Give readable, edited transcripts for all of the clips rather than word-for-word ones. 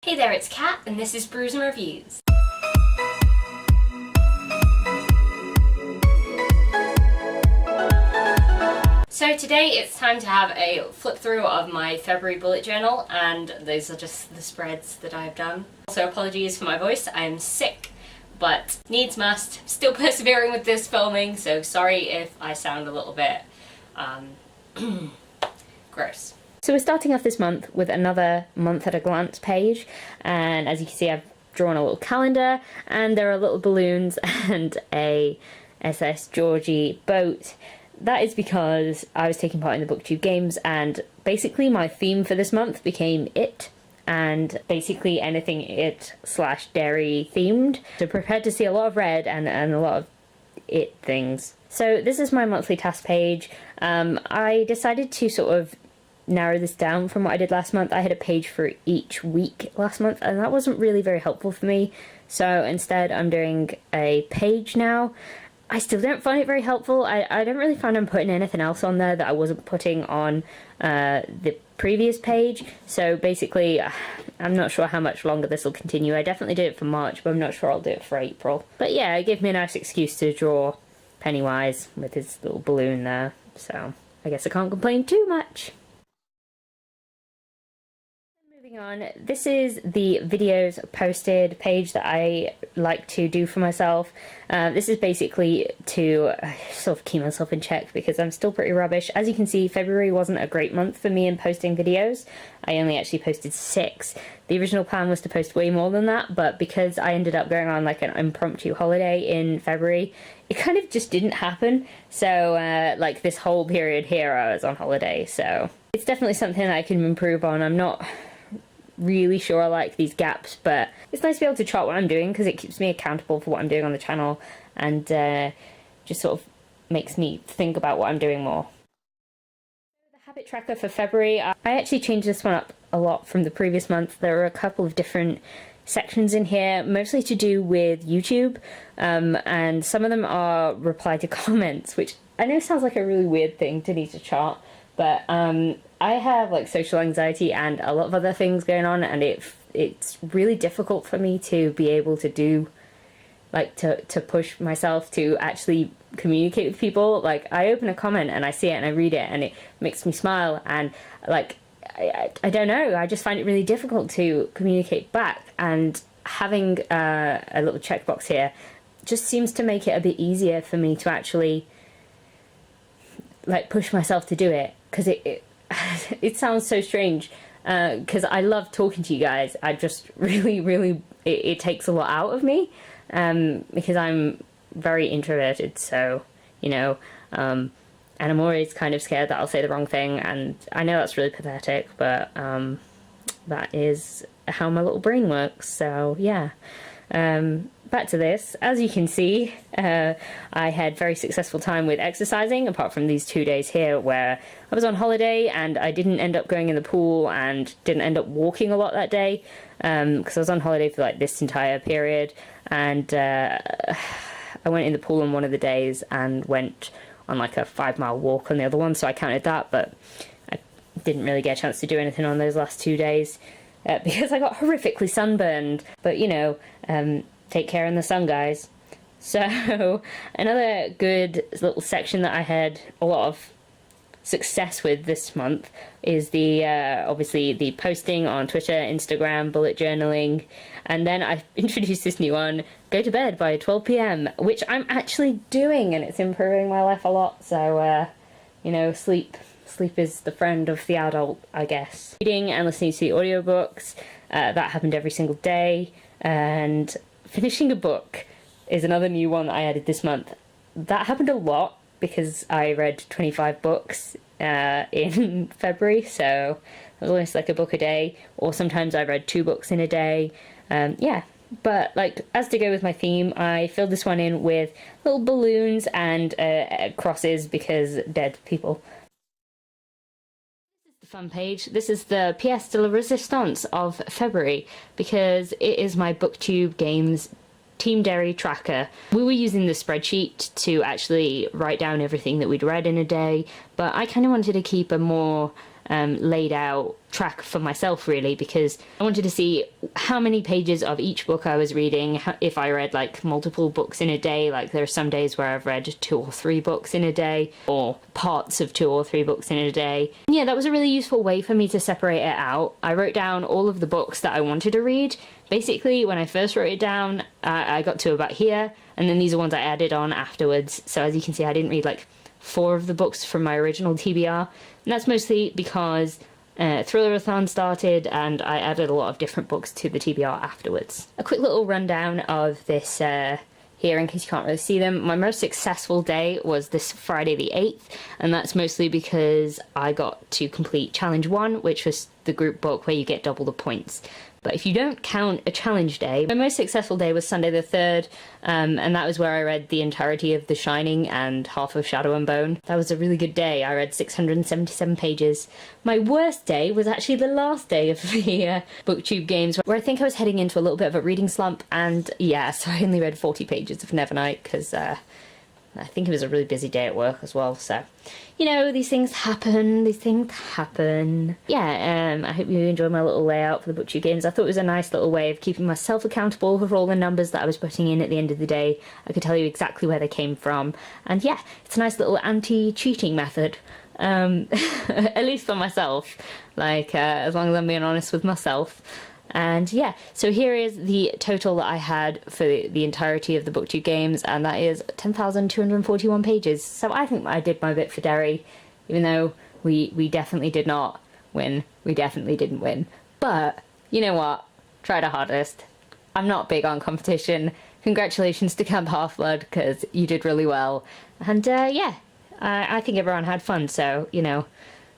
Hey there, it's Kat, and this is Brews and Reviews. So today it's time to have a flip through of my February bullet journal, and those are just the spreads that I've done. Also, apologies for my voice, I am sick, but needs must. Still persevering with this filming, so sorry if I sound a little bit gross. So we're starting off this month with another month at a glance page, and as you can see I've drawn a little calendar and there are little balloons and a SS Georgie boat. That is because I was taking part in the BookTube games, and basically my theme for this month became it, and basically anything it/dairy themed. So prepared to see a lot of red and a lot of it things. So this is my monthly task page. I decided to sort of narrow this down from what I did last month. I had a page for each week last month, and that wasn't really very helpful for me. So instead I'm doing a page now. I still don't find it very helpful. I don't really find I'm putting anything else on there that I wasn't putting on the previous page. So basically, I'm not sure how much longer this will continue. I definitely did it for March, but I'm not sure I'll do it for April. But yeah, it gave me a nice excuse to draw Pennywise with his little balloon there. So I guess I can't complain too much. Moving on, this is the videos posted page that I like to do for myself. This is basically to sort of keep myself in check because I'm still pretty rubbish. As you can see, February wasn't a great month for me in posting videos. I only actually posted 6. The original plan was to post way more than that, but because I ended up going on like an impromptu holiday in February, it kind of just didn't happen. So like this whole period here I was on holiday, so it's definitely something that I can improve on. I'm not really sure I like these gaps, but it's nice to be able to chart what I'm doing because it keeps me accountable for what I'm doing on the channel, and just sort of makes me think about what I'm doing more. The habit tracker for February, I actually changed this one up a lot from the previous month. There are a couple of different sections in here, mostly to do with YouTube, and some of them are reply to comments, which I know sounds like a really weird thing to need to chart, but I have like social anxiety and a lot of other things going on, and it's really difficult for me to be able to do, like, to push myself to actually communicate with people. Like, I open a comment and I see it and I read it and it makes me smile, and like I don't know, I just find it really difficult to communicate back, and having a little checkbox here just seems to make it a bit easier for me to actually like push myself to do it, because it sounds so strange, because I love talking to you guys. I just really it takes a lot out of me, because I'm very introverted, so you know, and I'm always kind of scared that I'll say the wrong thing, and I know that's really pathetic, but that is how my little brain works. So yeah. Back to this. As you can see, I had very successful time with exercising, apart from these 2 days here where I was on holiday and I didn't end up going in the pool and didn't end up walking a lot that day, because I was on holiday for like this entire period, and I went in the pool on one of the days and went on like a 5-mile walk on the other one, so I counted that, but I didn't really get a chance to do anything on those last 2 days because I got horrifically sunburned. But you know, take care in the sun, guys. So another good little section that I had a lot of success with this month is the obviously the posting on Twitter, Instagram, bullet journaling, and then I've introduced this new one, go to bed by 12 p.m, which I'm actually doing, and it's improving my life a lot. So you know, sleep is the friend of the adult, I guess. Reading and listening to the audiobooks, that happened every single day, and finishing a book is another new one that I added this month. That happened a lot because I read 25 books in February, so it was almost like a book a day, or sometimes I read 2 books in a day. Yeah, but like, as to go with my theme, I filled this one in with little balloons and crosses because dead people. Fun page. This is the pièce de la résistance of February because it is my BookTube games Team Dairy tracker. We were using the spreadsheet to actually write down everything that we'd read in a day, but I kind of wanted to keep a more laid out track for myself, really, because I wanted to see how many pages of each book I was reading, if I read like multiple books in a day. Like there are some days where I've read 2 or 3 books in a day, or parts of 2 or 3 books in a day. And yeah, that was a really useful way for me to separate it out. I wrote down all of the books that I wanted to read. Basically, when I first wrote it down, I got to about here, and then these are ones I added on afterwards. So as you can see, I didn't read like 4 of the books from my original TBR, and that's mostly because Thrillerathon started and I added a lot of different books to the TBR afterwards. A quick little rundown of this here, in case you can't really see them. My most successful day was this Friday the 8th, and that's mostly because I got to complete Challenge 1, which was the group book where you get double the points. But if you don't count a challenge day, my most successful day was Sunday the 3rd, and that was where I read the entirety of The Shining and half of Shadow and Bone. That was a really good day. I read 677 pages. My worst day was actually the last day of the BookTube games, where I think I was heading into a little bit of a reading slump, and yeah, so I only read 40 pages of Nevernight, because I think it was a really busy day at work as well, so, you know, these things happen, Yeah, I hope you enjoyed my little layout for the BookTube games. I thought it was a nice little way of keeping myself accountable for all the numbers that I was putting in at the end of the day. I could tell you exactly where they came from, and yeah, it's a nice little anti-cheating method. At least for myself, like, as long as I'm being honest with myself. And yeah, so here is the total that I had for the entirety of the BookTube games, and that is 10,241 pages. So I think I did my bit for Derry, even though we definitely did not win. We definitely didn't win. But, you know what? Tried our hardest. I'm not big on competition. Congratulations to Camp Half-Blood, because you did really well. And yeah, I think everyone had fun, so, you know,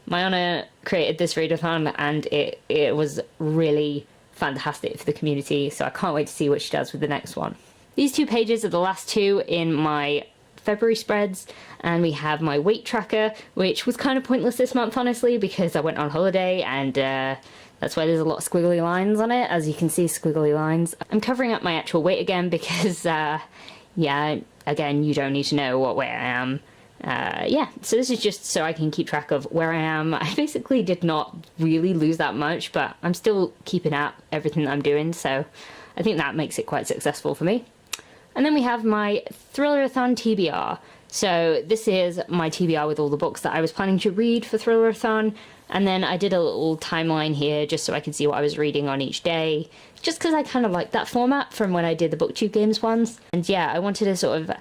Mayana created this readathon, and it was really fantastic for the community, so I can't wait to see what she does with the next one. These 2 pages are the last 2 in my February spreads, and we have my weight tracker, which was kind of pointless this month, honestly, because I went on holiday, and that's why there's a lot of squiggly lines on it. As you can see, squiggly lines. I'm covering up my actual weight again because, yeah, again, you don't need to know what weight I am. Yeah, so this is just so I can keep track of where I am. I basically did not really lose that much, but I'm still keeping up everything that I'm doing, so I think that makes it quite successful for me. And then we have my Thrillerathon TBR. So this is my TBR with all the books that I was planning to read for Thrillerathon, and then I did a little timeline here just so I could see what I was reading on each day, just because I kind of like that format from when I did the BookTube games ones. And yeah, I wanted to sort of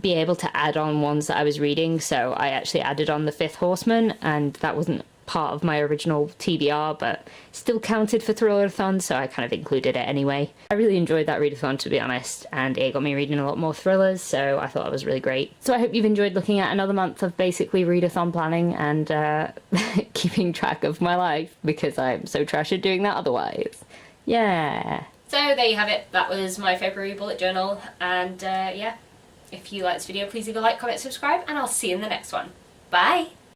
be able to add on ones that I was reading, so I actually added on The Fifth Horseman, and that wasn't part of my original TBR, but still counted for Thrillerathon, so I kind of included it anyway. I really enjoyed that readathon, to be honest, and it got me reading a lot more thrillers, so I thought that was really great. So I hope you've enjoyed looking at another month of basically readathon planning and keeping track of my life, because I'm so trash at doing that otherwise. Yeah. So there you have it. That was my February bullet journal, and yeah. If you liked this video, please leave a like, comment, subscribe, and I'll see you in the next one. Bye!